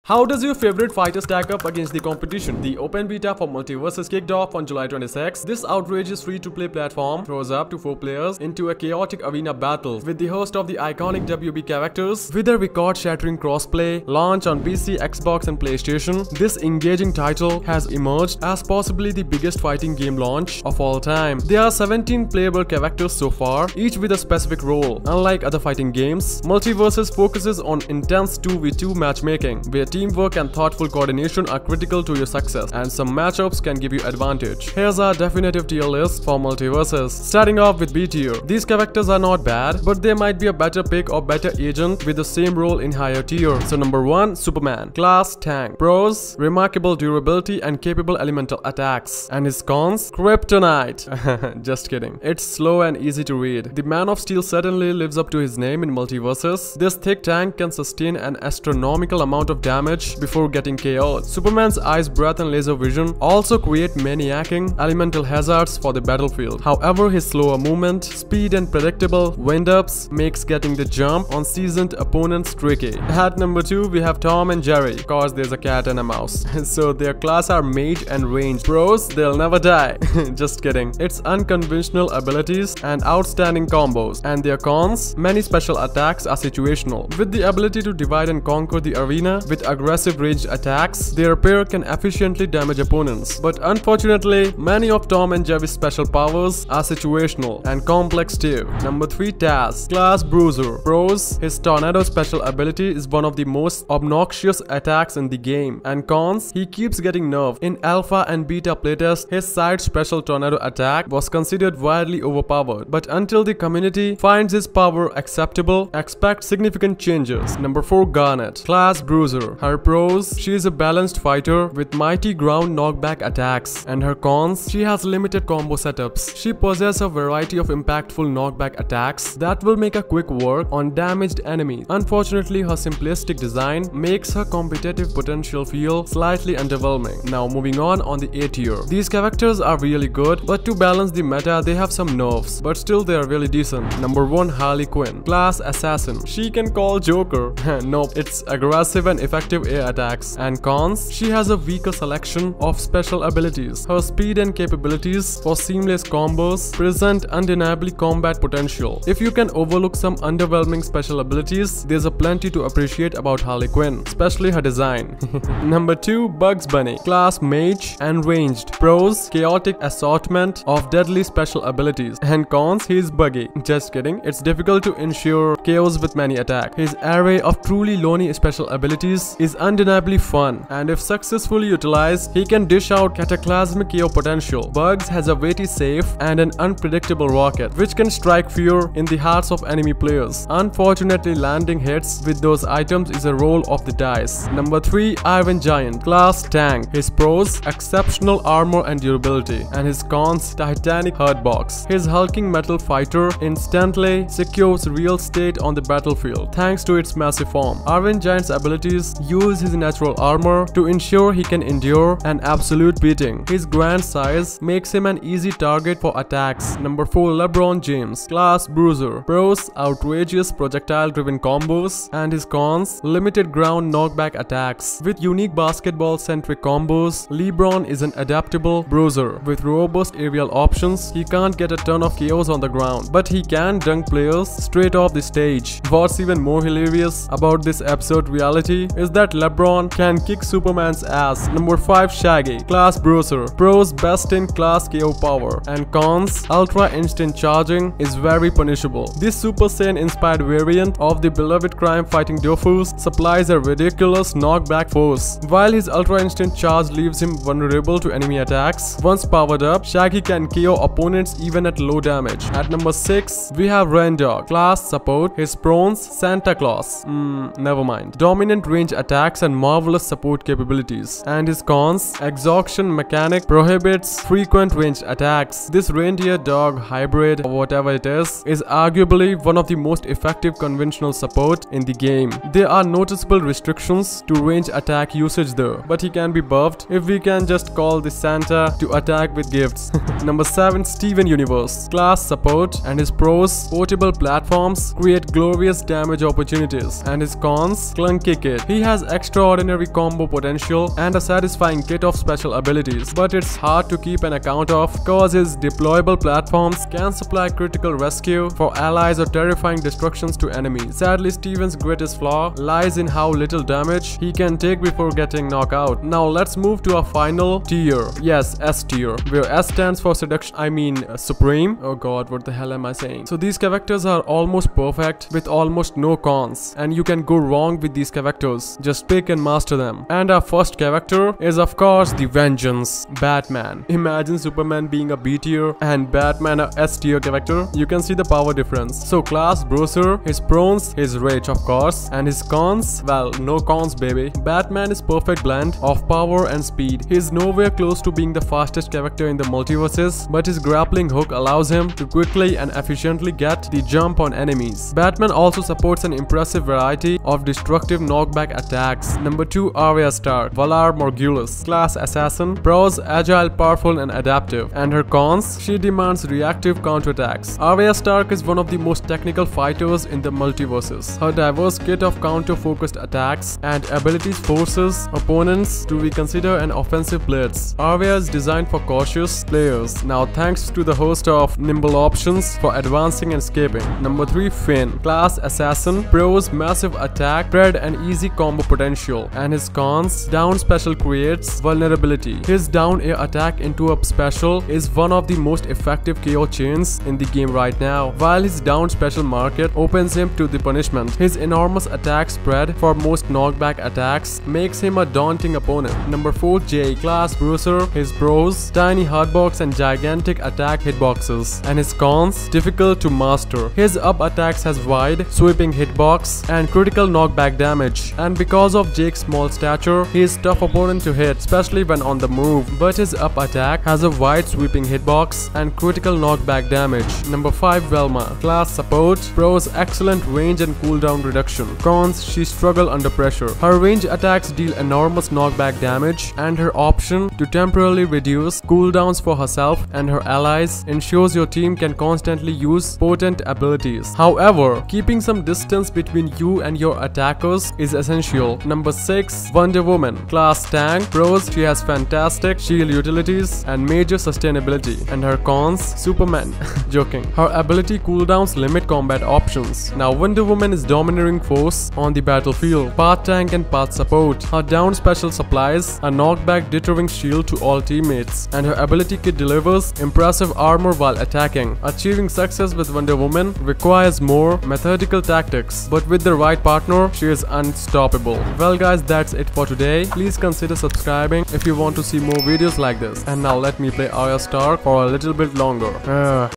How does your favorite fighter stack up against the competition? The open beta for Multiversus kicked off on July 26. This outrageous free-to-play platform throws up to 4 players into a chaotic arena battle with the host of the iconic WB characters. With a record-shattering crossplay launch on PC, Xbox and PlayStation, this engaging title has emerged as possibly the biggest fighting game launch of all time. There are 17 playable characters so far, each with a specific role. Unlike other fighting games, Multiversus focuses on intense 2v2 matchmaking, where teamwork and thoughtful coordination are critical to your success, and some matchups can give you advantage. Here's our definitive tier list for Multiversus. Starting off with B tier. These characters are not bad, but there might be a better pick or better agent with the same role in higher tier. So number 1, Superman. Class tank. Pros, remarkable durability and capable elemental attacks. And his cons, kryptonite. Just kidding. It's slow and easy to read. The Man of Steel certainly lives up to his name in Multiversus. This thick tank can sustain an astronomical amount of damage before getting KO'd. Superman's ice breath and laser vision also create maniaking elemental hazards for the battlefield. However, his slower movement, speed and predictable wind-ups makes getting the jump on seasoned opponents tricky. At number 2, we have Tom and Jerry. Of course, there's a cat and a mouse. So their class are mage and range. Pros, they'll never die. Just kidding. It's unconventional abilities and outstanding combos. And their cons, many special attacks are situational. With the ability to divide and conquer the arena with aggressive ranged attacks, their pair can efficiently damage opponents. But unfortunately, many of Tom and Jerry's special powers are situational and complex too. Number 3, Taz. Class Bruiser. Pros, his tornado special ability is one of the most obnoxious attacks in the game. And cons, he keeps getting nerfed. In alpha and beta playtest, his side special tornado attack was considered wildly overpowered. But until the community finds his power acceptable, expect significant changes. Number 4, Garnet. Class Bruiser. Her pros, she is a balanced fighter with mighty ground knockback attacks, and her cons, she has limited combo setups. She possesses a variety of impactful knockback attacks that will make a quick work on damaged enemies. Unfortunately, her simplistic design makes her competitive potential feel slightly underwhelming. Now moving on the A tier. These characters are really good, but to balance the meta, they have some nerfs, but still they are really decent. Number 1, Harley Quinn. Class Assassin. She can call Joker. Nope, it's aggressive and effective air attacks. And cons, she has a weaker selection of special abilities. Her speed and capabilities for seamless combos present undeniably combat potential. If you can overlook some underwhelming special abilities, there's a plenty to appreciate about Harley Quinn, especially her design. Number 2, Bugs Bunny. Class Mage and ranged. Pros, chaotic assortment of deadly special abilities. And cons, he's buggy. Just kidding, it's difficult to ensure chaos with many attacks. His array of truly lonely special abilities is undeniably fun, and if successfully utilized, he can dish out cataclysmic KO potential. Bugs has a weighty safe and an unpredictable rocket, which can strike fear in the hearts of enemy players. Unfortunately, landing hits with those items is a roll of the dice. Number 3, Iron Giant. Class Tank. His pros, exceptional armor and durability, and his cons, titanic hurtbox. His hulking metal fighter instantly secures real estate on the battlefield thanks to its massive form. Iron Giant's abilities use his natural armor to ensure he can endure an absolute beating. His grand size makes him an easy target for attacks. Number 4, Lebron James. Class Bruiser. Pros, outrageous projectile-driven combos, and his cons, limited ground knockback attacks. With unique basketball-centric combos, Lebron is an adaptable bruiser. With robust aerial options, he can't get a ton of KOs on the ground, but he can dunk players straight off the stage. What's even more hilarious about this absurd reality is that Lebron can kick Superman's ass. Number 5, Shaggy. Class Bruiser. Pros, best in class KO power, and cons, ultra instant charging is very punishable. This Super Saiyan inspired variant of the beloved crime fighting Dofus supplies a ridiculous knockback force. While his ultra instant charge leaves him vulnerable to enemy attacks, once powered up, Shaggy can KO opponents even at low damage. At number 6, we have Rendog. Class Support. His pros, Santa Claus. Never mind. Dominant range attacks and marvelous support capabilities. And his cons, exhaustion mechanic prohibits frequent ranged attacks. This reindeer dog hybrid, or whatever it is arguably one of the most effective conventional support in the game. There are noticeable restrictions to range attack usage though, but he can be buffed if we can just call the Santa to attack with gifts. Number 7. Steven Universe. Class support and his pros, portable platforms create glorious damage opportunities, and his cons, clunky kit. He has extraordinary combo potential and a satisfying kit of special abilities, but it's hard to keep an account of cause his deployable platforms can supply critical rescue for allies or terrifying destructions to enemies. Sadly, Steven's greatest flaw lies in how little damage he can take before getting knocked out. Now let's move to our final tier. Yes, S tier, where S stands for seduction, supreme. Oh god, what the hell am I saying? So these characters are almost perfect with almost no cons, and you can go wrong with these characters. Just pick and master them. And our first character is of course the Vengeance, Batman. Imagine Superman being a B tier and Batman a S tier character. You can see the power difference. So class Bruiser, his pros, his rage of course, and his cons, well, no cons baby. Batman is perfect blend of power and speed. He is nowhere close to being the fastest character in the multiverses, but his grappling hook allows him to quickly and efficiently get the jump on enemies. Batman also supports an impressive variety of destructive knockback attacks. Number 2. Arya Stark, Valar Morghulis. Class assassin, pros agile, powerful and adaptive, and her cons, she demands reactive counterattacks. Arya Stark is one of the most technical fighters in the multiverses. Her diverse kit of counter-focused attacks and abilities forces opponents to reconsider an offensive blitz. Arya is designed for cautious players. Now thanks to the host of nimble options for advancing and escaping. Number 3. Finn, class assassin, pros massive attack, spread and easy combo potential, and his cons, down special creates vulnerability. His down air attack into a special is one of the most effective KO chains in the game right now, while his down special market opens him to the punishment. His enormous attack spread for most knockback attacks makes him a daunting opponent. Number 4. Jay, class Bruiser, his pros, tiny hardbox and gigantic attack hitboxes, and his cons, difficult to master. His up attacks has wide, sweeping hitbox and critical knockback damage, and because of Jake's small stature, he is tough opponent to hit, especially when on the move, but his up attack has a wide sweeping hitbox and critical knockback damage. Number 5. Velma, class support, pros excellent range and cooldown reduction, cons, she struggle under pressure. Her range attacks deal enormous knockback damage, and her option to temporarily reduce cooldowns for herself and her allies ensures your team can constantly use potent abilities. However, keeping some distance between you and your attackers is essential. Number 6. Wonder Woman, class tank, pros, she has fantastic shield utilities and major sustainability, and her cons, Superman. Joking. Her ability cooldowns limit combat options. Now Wonder Woman is domineering force on the battlefield, part tank and part support. Her down special supplies a knockback deterring shield to all teammates, and her ability kit delivers impressive armor while attacking. Achieving success with Wonder Woman requires more methodical tactics, but with the right partner, she is unstoppable. Well guys, that's it for today. Please consider subscribing if you want to see more videos like this. And now let me play Arya Stark for a little bit longer.